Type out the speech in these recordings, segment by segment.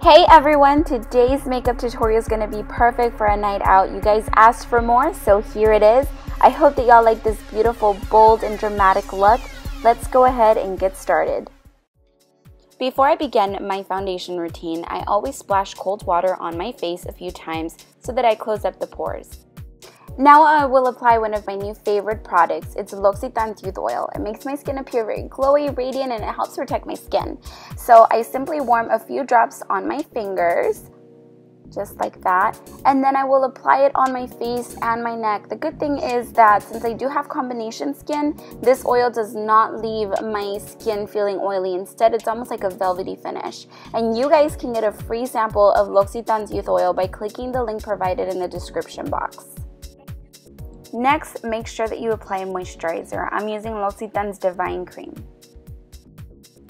Hey everyone, today's makeup tutorial is going to be perfect for a night out. You guys asked for more, so here it is. I hope that y'all like this beautiful, bold, and dramatic look. Let's go ahead and get started. Before I begin my foundation routine, I always splash cold water on my face a few times so that I close up the pores. Now I will apply one of my new favorite products. It's Loccitane Youth Oil. It makes my skin appear very glowy, radiant, and it helps protect my skin. So I simply warm a few drops on my fingers, just like that, and then I will apply it on my face and my neck. The good thing is that since I do have combination skin, this oil does not leave my skin feeling oily. Instead, it's almost like a velvety finish. And you guys can get a free sample of Loccitane's Youth Oil by clicking the link provided in the description box. Next, make sure that you apply a moisturizer. I'm using Loccitane's Divine Cream.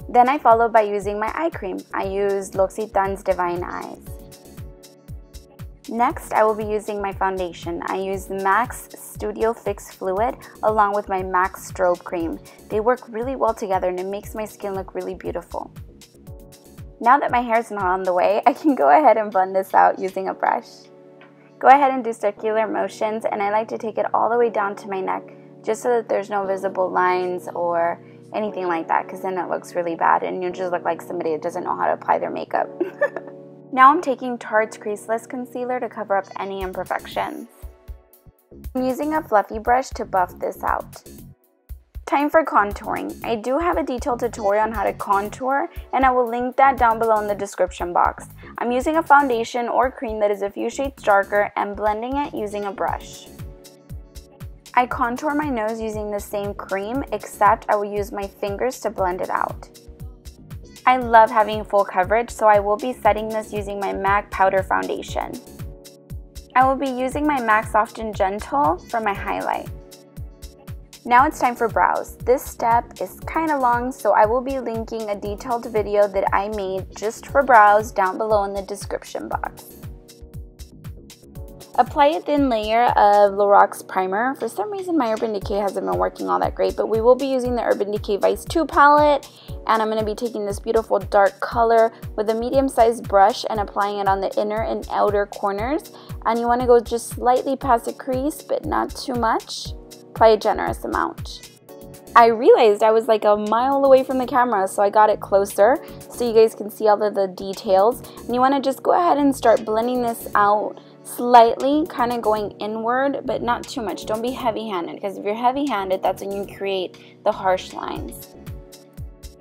Then I follow by using my eye cream. I use Loccitane's Divine Eyes. Next, I will be using my foundation. I use the MAC's Studio Fix Fluid along with my MAC Strobe Cream. They work really well together and it makes my skin look really beautiful. Now that my hair is not on the way, I can go ahead and blend this out using a brush. Go ahead and do circular motions, and I like to take it all the way down to my neck just so that there's no visible lines or anything like that, because then it looks really bad and you just look like somebody that doesn't know how to apply their makeup. Now I'm taking Tarte's Creaseless Concealer to cover up any imperfections. I'm using a fluffy brush to buff this out. Time for contouring. I do have a detailed tutorial on how to contour, and I will link that down below in the description box. I'm using a foundation or cream that is a few shades darker and blending it using a brush. I contour my nose using the same cream, except I will use my fingers to blend it out. I love having full coverage, so I will be setting this using my MAC Powder Foundation. I will be using my MAC Soft and Gentle for my highlight. Now it's time for brows. This step is kind of long, so I will be linking a detailed video that I made just for brows down below in the description box. Apply a thin layer of Lorax primer. For some reason my Urban Decay hasn't been working all that great, but we will be using the Urban Decay Vice 2 palette, and I'm going to be taking this beautiful dark color with a medium-sized brush and applying it on the inner and outer corners. And you want to go just slightly past the crease, but not too much. Apply a generous amount. I realized I was like a mile away from the camera, so I got it closer so you guys can see all of the details. And you want to just go ahead and start blending this out slightly, kind of going inward, but not too much. Don't be heavy-handed, because if you're heavy-handed, that's when you create the harsh lines.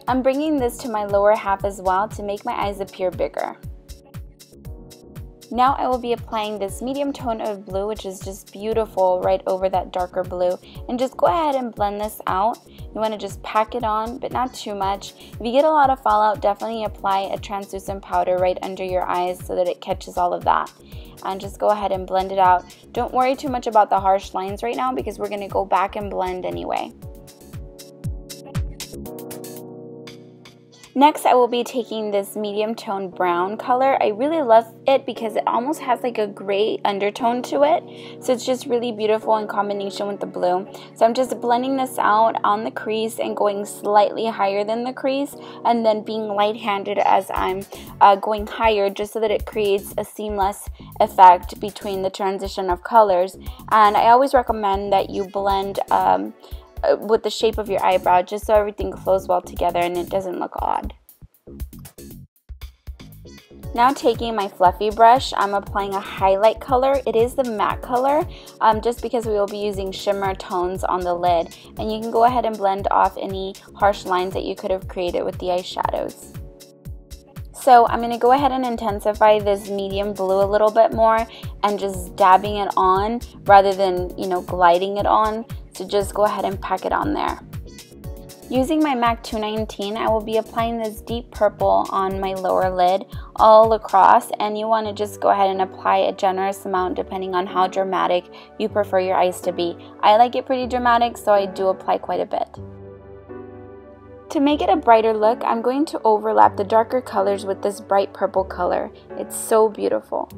I'm bringing this to my lower half as well to make my eyes appear bigger. Now I will be applying this medium tone of blue, which is just beautiful, right over that darker blue, and just go ahead and blend this out. You want to just pack it on, but not too much. If you get a lot of fallout, definitely apply a translucent powder right under your eyes so that it catches all of that. And just go ahead and blend it out. Don't worry too much about the harsh lines right now, because we're going to go back and blend anyway. Next, I will be taking this medium tone brown color. I really love it because it almost has like a gray undertone to it. So it's just really beautiful in combination with the blue. So I'm just blending this out on the crease and going slightly higher than the crease, and then being light-handed as I'm going higher, just so that it creates a seamless effect between the transition of colors. And I always recommend that you blend with the shape of your eyebrow, just so everything flows well together and it doesn't look odd. Now taking my fluffy brush, I'm applying a highlight color. It is the matte color, just because we will be using shimmer tones on the lid, and you can go ahead and blend off any harsh lines that you could have created with the eyeshadows. So I'm going to go ahead and intensify this medium blue a little bit more and just dabbing it on rather than, gliding it on. So just go ahead and pack it on there. Using my MAC 219, I will be applying this deep purple on my lower lid all across, and you want to just go ahead and apply a generous amount depending on how dramatic you prefer your eyes to be. I like it pretty dramatic, so I do apply quite a bit. To make it a brighter look, I'm going to overlap the darker colors with this bright purple color. It's so beautiful.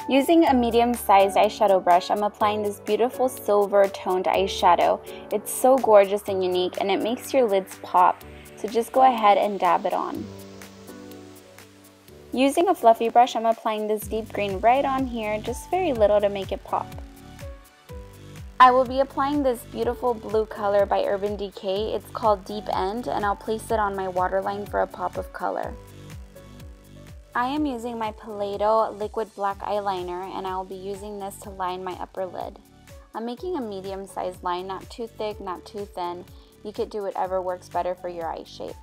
Using a medium-sized eyeshadow brush, I'm applying this beautiful silver toned eyeshadow. It's so gorgeous and unique, and it makes your lids pop. So just go ahead and dab it on. Using a fluffy brush, I'm applying this deep green right on here, just very little to make it pop. I will be applying this beautiful blue color by Urban Decay. It's called Deep End, and I'll place it on my waterline for a pop of color. I am using my Play-Doh liquid black eyeliner, and I will be using this to line my upper lid. I'm making a medium-sized line, not too thick, not too thin. You could do whatever works better for your eye shape.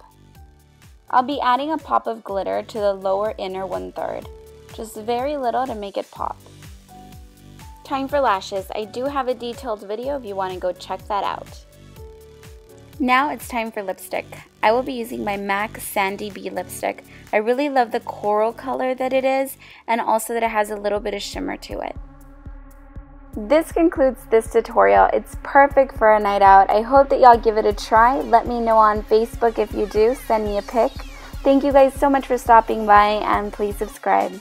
I'll be adding a pop of glitter to the lower inner 1/3, just very little to make it pop. Time for lashes. I do have a detailed video if you want to go check that out. Now it's time for lipstick. I will be using my MAC Sandy B lipstick. I really love the coral color that it is, and also that it has a little bit of shimmer to it. This concludes this tutorial. It's perfect for a night out. I hope that y'all give it a try. Let me know on Facebook if you do. Send me a pic. Thank you guys so much for stopping by, and please subscribe.